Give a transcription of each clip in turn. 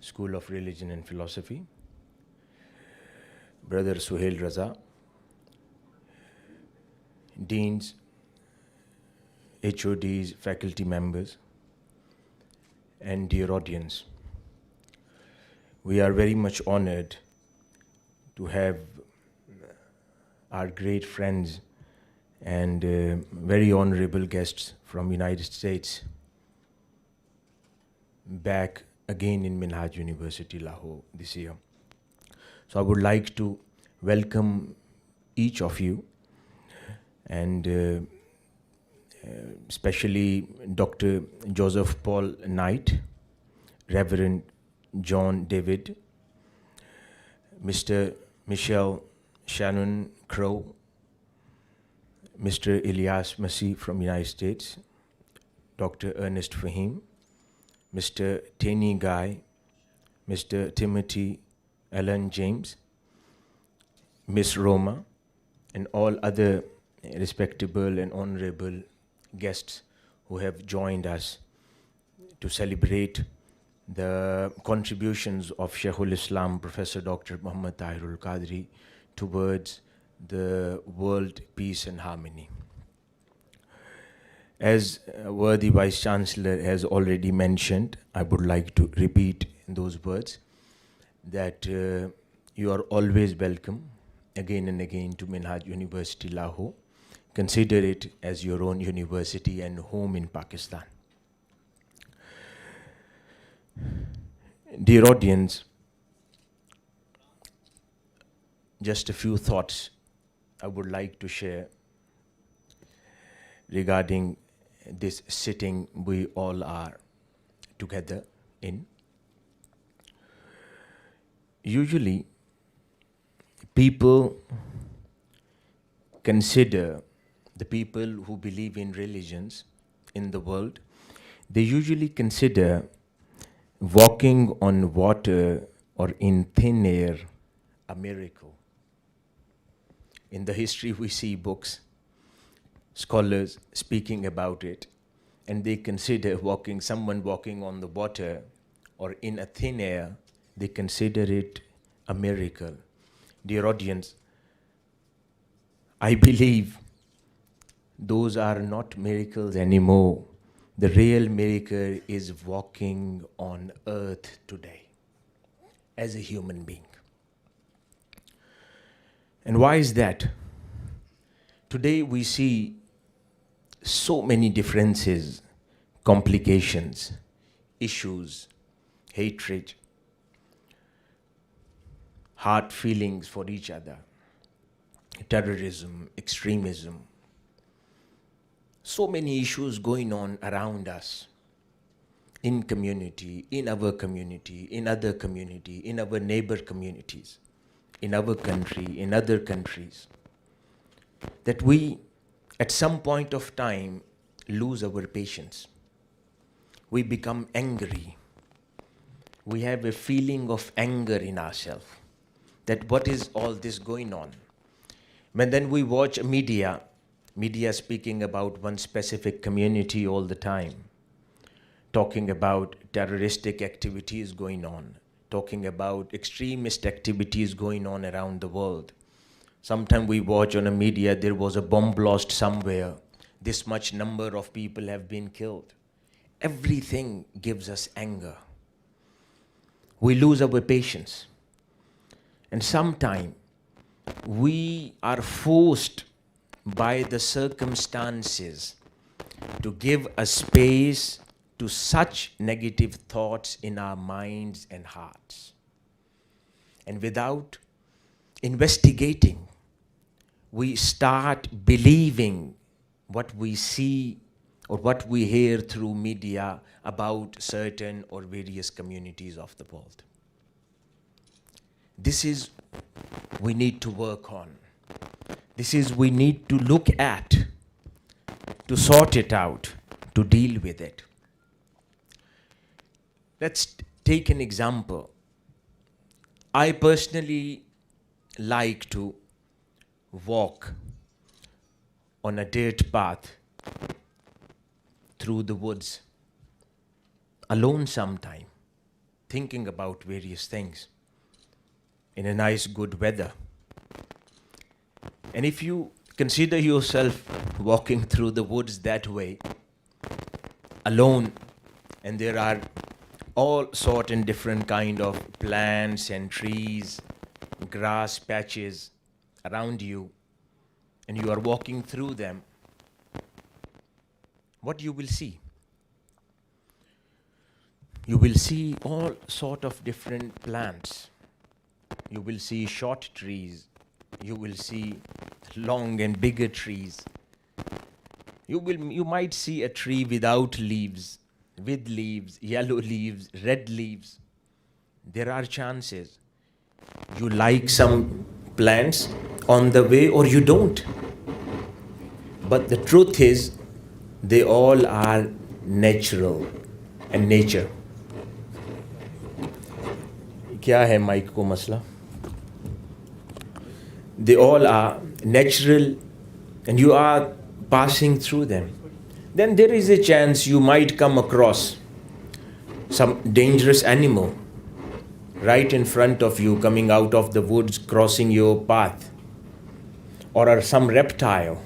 School of Religion and Philosophy, Brother Suhail Raza, Deans, HODs, faculty members, and dear audience. We are very much honored to have our great friends and very honorable guests from United States back again in Minhaj University, Lahore this year. So I would like to welcome each of you, and especially Dr. Joseph Paul Knight, Reverend John David, Mr. Michelle Shannon Crow, Mr. Ilyas Masih from United States, Dr. Ernest Fahim, Mr. Tani Guy, Mr. Timothy Alan James, Miss Roma, and all other respectable and honorable guests who have joined us to celebrate the contributions of Shaykh-ul-Islam, Professor Dr. Muhammad Tahir-ul-Qadri, towards the world peace and harmony. As worthy Vice Chancellor has already mentioned, I would like to repeat those words that you are always welcome again and again to Minhaj University, Lahore. Consider it as your own university and home in Pakistan. Dear audience, just a few thoughts I would like to share regarding this sitting we all are together in. Usually, people consider the people who believe in religions in the world, they usually consider walking on water or in thin air a miracle. In the history, we see books, scholars speaking about it, and they consider someone walking on the water or in a thin air, they consider it a miracle. Dear audience, I believe those are not miracles anymore. The real miracle is walking on earth today as a human being. And why is that? Today we see so many differences, complications, issues, hatred, hard feelings for each other, terrorism, extremism. So many issues going on around us, in community, in our community, in other community, in our neighbor communities, in our country, in other countries, that we, at some point of time, lose our patience. We become angry. We have a feeling of anger in ourselves, that what is all this going on? But then we watch media speaking about one specific community all the time, talking about terroristic activities going on, talking about extremist activities going on around the world. Sometimes we watch on a media, there was a bomb blast somewhere, this much number of people have been killed. Everything gives us anger. We lose our patience. And sometimes we are forced by the circumstances to give a space to such negative thoughts in our minds and hearts. And without investigating, we start believing what we see or what we hear through media about certain or various communities of the world. This is we need to work on. This is we need to look at, to sort it out, to deal with it. Let's take an example. I personally like to walk on a dirt path through the woods, alone sometime, thinking about various things in a nice, good weather. And if you consider yourself walking through the woods that way, alone, and there are all sort and different kind of plants and trees, grass patches around you, and you are walking through them, what you will see? You will see all sort of different plants. You will see short trees. You will see long and bigger trees. You might see a tree without leaves, with leaves, yellow leaves, red leaves. There are chances. You like some plants on the way or you don't. But the truth is, they all are natural and nature. क्या है mic को मसला? They all are natural and you are passing through them. Then there is a chance you might come across some dangerous animal right in front of you, coming out of the woods, crossing your path, or some reptile,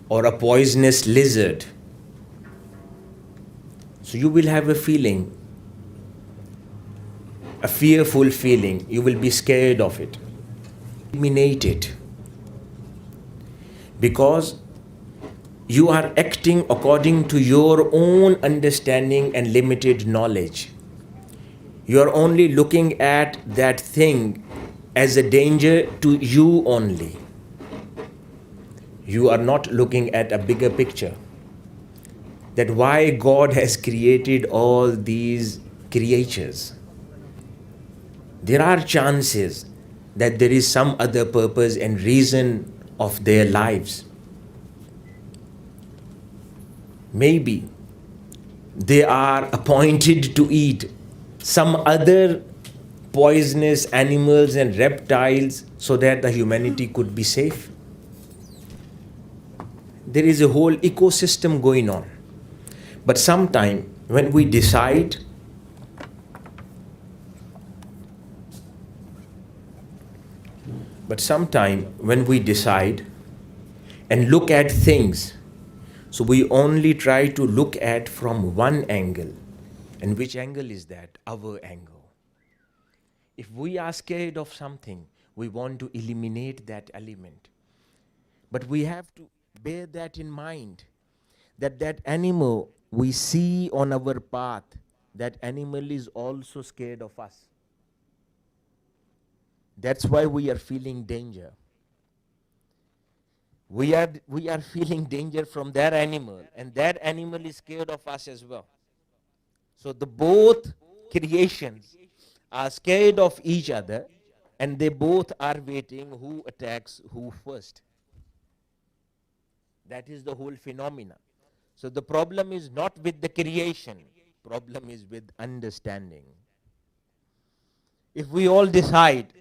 or a poisonous lizard. So you will have a feeling, a fearful feeling. You will be scared of it. Eliminate it. Because you are acting according to your own understanding and limited knowledge. You are only looking at that thing as a danger to you only. You are not looking at a bigger picture. That why God has created all these creatures. There are chances that there is some other purpose and reason of their lives. Maybe they are appointed to eat some other poisonous animals and reptiles so that the humanity could be safe. There is a whole ecosystem going on. But sometime when we decide and look at things, so we only try to look at from one angle. And which angle is that? Our angle. If we are scared of something, we want to eliminate that element. But we have to bear that in mind, that that animal we see on our path, that animal is also scared of us. That's why we are feeling danger. We are feeling danger from that animal, and that animal is scared of us as well. So the both creations are scared of each other, and they both are waiting who attacks who first. That is the whole phenomena. So the problem is not with the creation, problem is with understanding. If we all decide,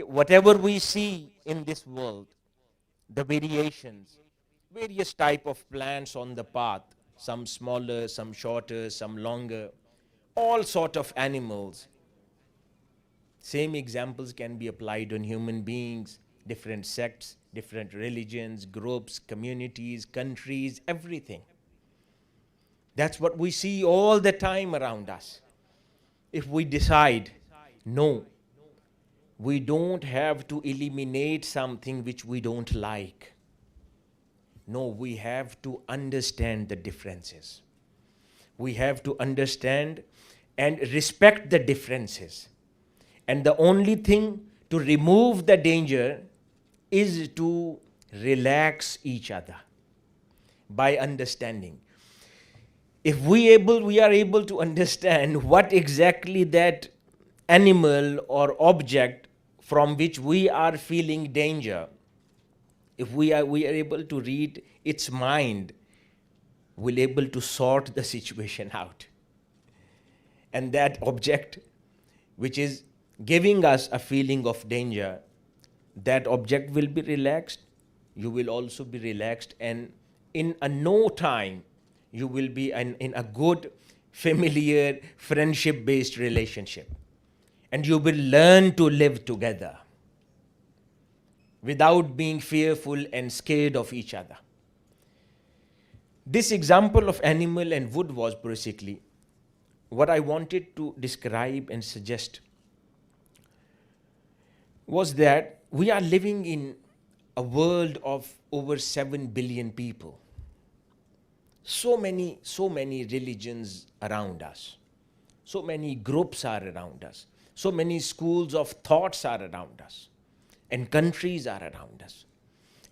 whatever we see in this world, the variations, various type of plants on the path, some smaller, some shorter, some longer, all sort of animals. Same examples can be applied on human beings, different sects, different religions, groups, communities, countries, everything. That's what we see all the time around us. If we decide, no, we don't have to eliminate something which we don't like. No, we have to understand the differences. We have to understand and respect the differences. And the only thing to remove the danger is to relax each other by understanding. If we are able to understand what exactly that animal or object from which we are feeling danger, if we are able to read its mind, we'll able to sort the situation out. And that object which is giving us a feeling of danger, that object will be relaxed, you will also be relaxed, and in a no time you will be in a good familiar, friendship-based relationship. And you will learn to live together without being fearful and scared of each other. This example of animal and wood was basically what I wanted to describe and suggest was that we are living in a world of over 7 billion people. So many religions around us. So many groups are around us. So many schools of thoughts are around us. And countries are around us.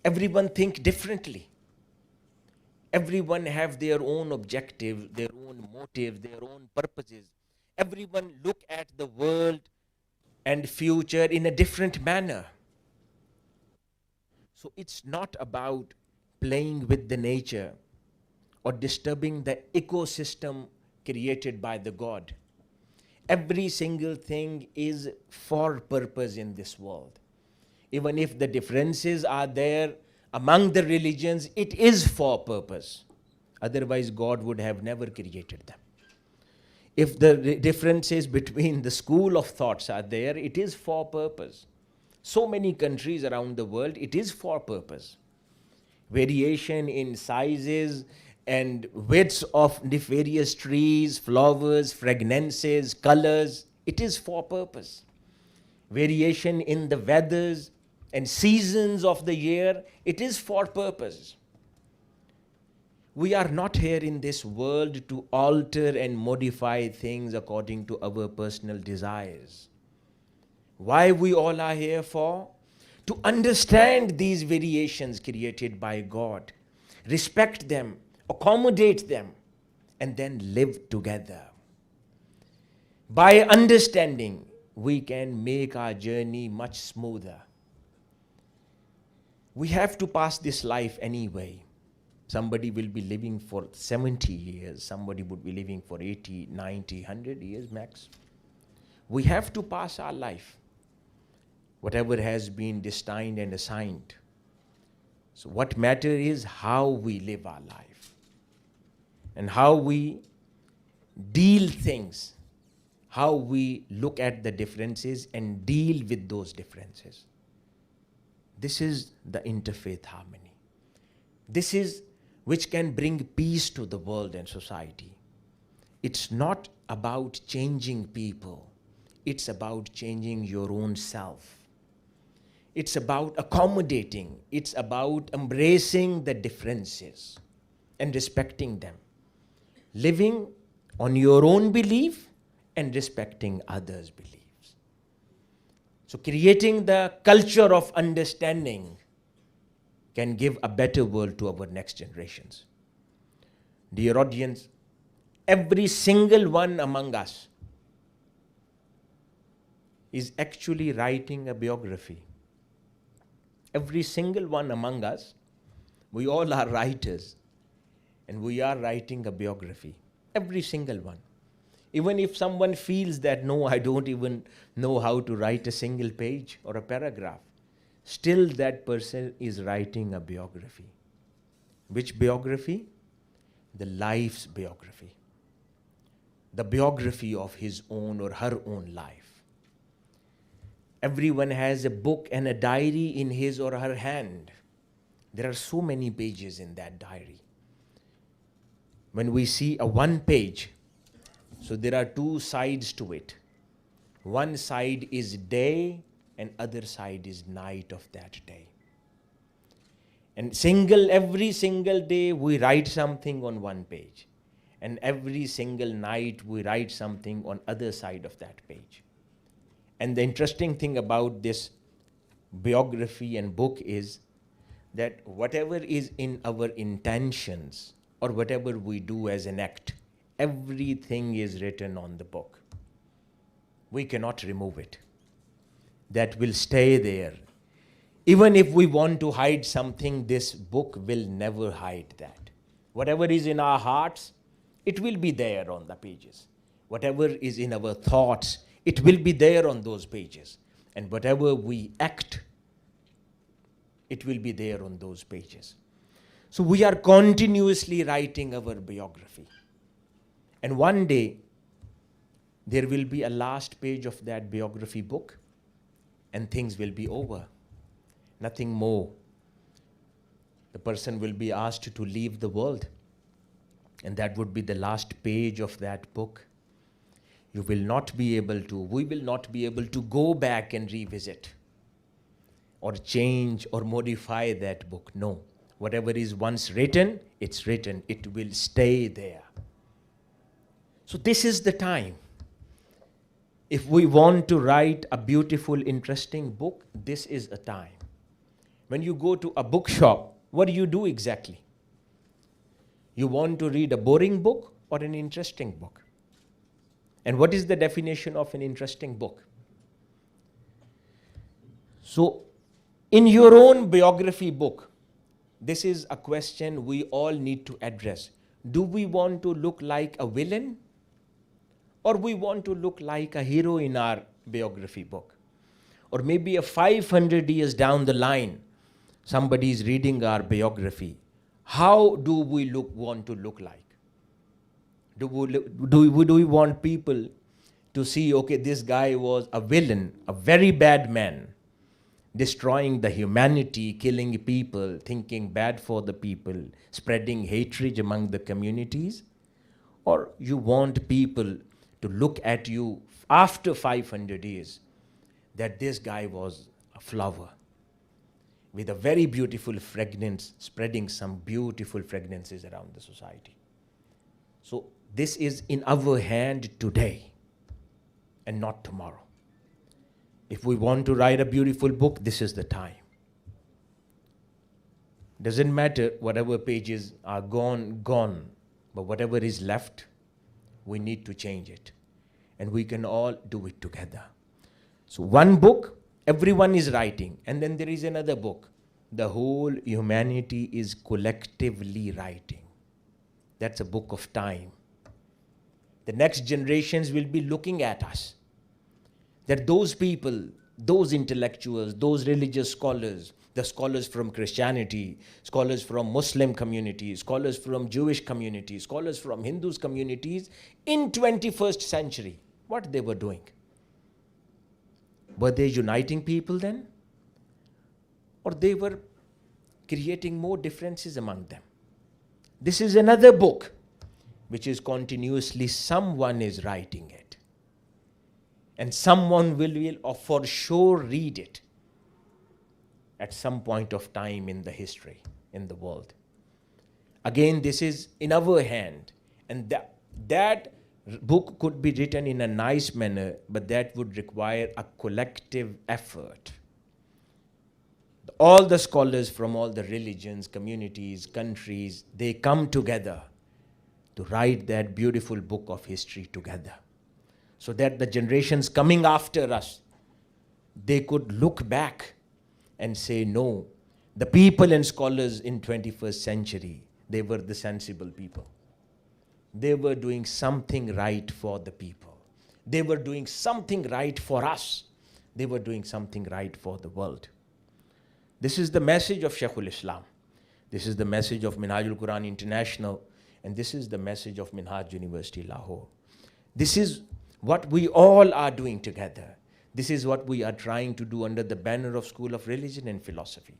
Everyone think differently. Everyone have their own objective, their own motive, their own purposes. Everyone look at the world and future in a different manner. So it's not about playing with the nature or disturbing the ecosystem created by the God. Every single thing is for purpose in this world. Even if the differences are there among the religions, it is for purpose. Otherwise, God would have never created them. If the differences between the school of thoughts are there, it is for purpose. So many countries around the world, it is for purpose. Variation in sizes and widths of various trees, flowers, fragrances, colors, it is for purpose. Variation in the weathers and seasons of the year, it is for purpose. We are not here in this world to alter and modify things according to our personal desires. Why we all are here for? To understand these variations created by God, respect them, accommodate them, and then live together. By understanding, we can make our journey much smoother. We have to pass this life anyway. Somebody will be living for 70 years, somebody would be living for 80, 90, 100 years max. We have to pass our life, whatever has been destined and assigned. So what matters is how we live our life and how we deal things, how we look at the differences and deal with those differences. This is the interfaith harmony. This is which can bring peace to the world and society. It's not about changing people. It's about changing your own self. It's about accommodating. It's about embracing the differences and respecting them. Living on your own belief and respecting others' beliefs. So creating the culture of understanding can give a better world to our next generations. Dear audience, every single one among us is actually writing a biography. Every single one among us, we all are writers, and we are writing a biography. Every single one. Even if someone feels that, no, I don't even know how to write a single page or a paragraph, still that person is writing a biography. Which biography? The life's biography. The biography of his own or her own life. Everyone has a book and a diary in his or her hand. There are so many pages in that diary. When we see a one page, so there are two sides to it. One side is day and other side is night of that day. And every single day we write something on one page. And every single night we write something on other side of that page. And the interesting thing about this biography and book is that whatever is in our intentions or whatever we do as an act, everything is written on the book. We cannot remove it. That will stay there. Even if we want to hide something, this book will never hide that. Whatever is in our hearts, it will be there on the pages. Whatever is in our thoughts, it will be there on those pages. And whatever we act, it will be there on those pages. So we are continuously writing our biography. And one day, there will be a last page of that biography book, and things will be over. Nothing more. The person will be asked to leave the world, and that would be the last page of that book. You will not be able to, we will not be able to go back and revisit or change or modify that book. No. Whatever is once written, it's written. It will stay there. So this is the time. If we want to write a beautiful, interesting book, this is a time. When you go to a bookshop, what do you do exactly? You want to read a boring book or an interesting book? And what is the definition of an interesting book? So, in your own biography book, this is a question we all need to address. Do we want to look like a villain, or we want to look like a hero in our biography book? Or maybe a 500 years down the line, somebody is reading our biography. How do we want to look like? Do we want people to see, okay, this guy was a villain, a very bad man, destroying the humanity, killing people, thinking bad for the people, spreading hatred among the communities? Or you want people to look at you after 500 years that this guy was a flower with a very beautiful fragrance, spreading some beautiful fragrances around the society. So this is in our hand today and not tomorrow. If we want to write a beautiful book, this is the time. Doesn't matter whatever pages are gone, but whatever is left, we need to change it. And we can all do it together. So one book, everyone is writing, and then there is another book. The whole humanity is collectively writing. That's a book of time. The next generations will be looking at us. That those people, those intellectuals, those religious scholars, the scholars from Christianity, scholars from Muslim communities, scholars from Jewish communities, scholars from Hindus communities in 21st century, what they were doing? Were they uniting people then? Or they were creating more differences among them? This is another book which is continuously someone is writing it. And someone will for sure read it at some point of time in the history, in the world. Again, this is in our hand. And that book could be written in a nice manner, but that would require a collective effort. All the scholars from all the religions, communities, countries, they come together to write that beautiful book of history together, so that the generations coming after us, they could look back and say, no, the people and scholars in 21st century, they were the sensible people. They were doing something right for the people. They were doing something right for us. They were doing something right for the world. This is the message of Shaykh-ul-Islam. This is the message of Minhaj al-Quran International, and this is the message of Minhaj University, Lahore. This is what we all are doing together. This is what we are trying to do under the banner of School of Religion and Philosophy.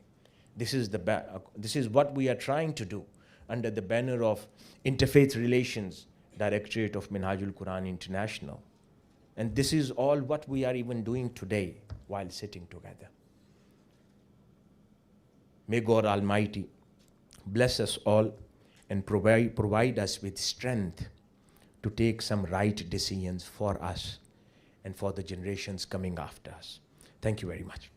This is what we are trying to do under the banner of Interfaith Relations, Directorate of Minhaj al-Quran International. And this is all what we are even doing today while sitting together. May God Almighty bless us all and provide us with strength to take some right decisions for us and for the generations coming after us. Thank you very much.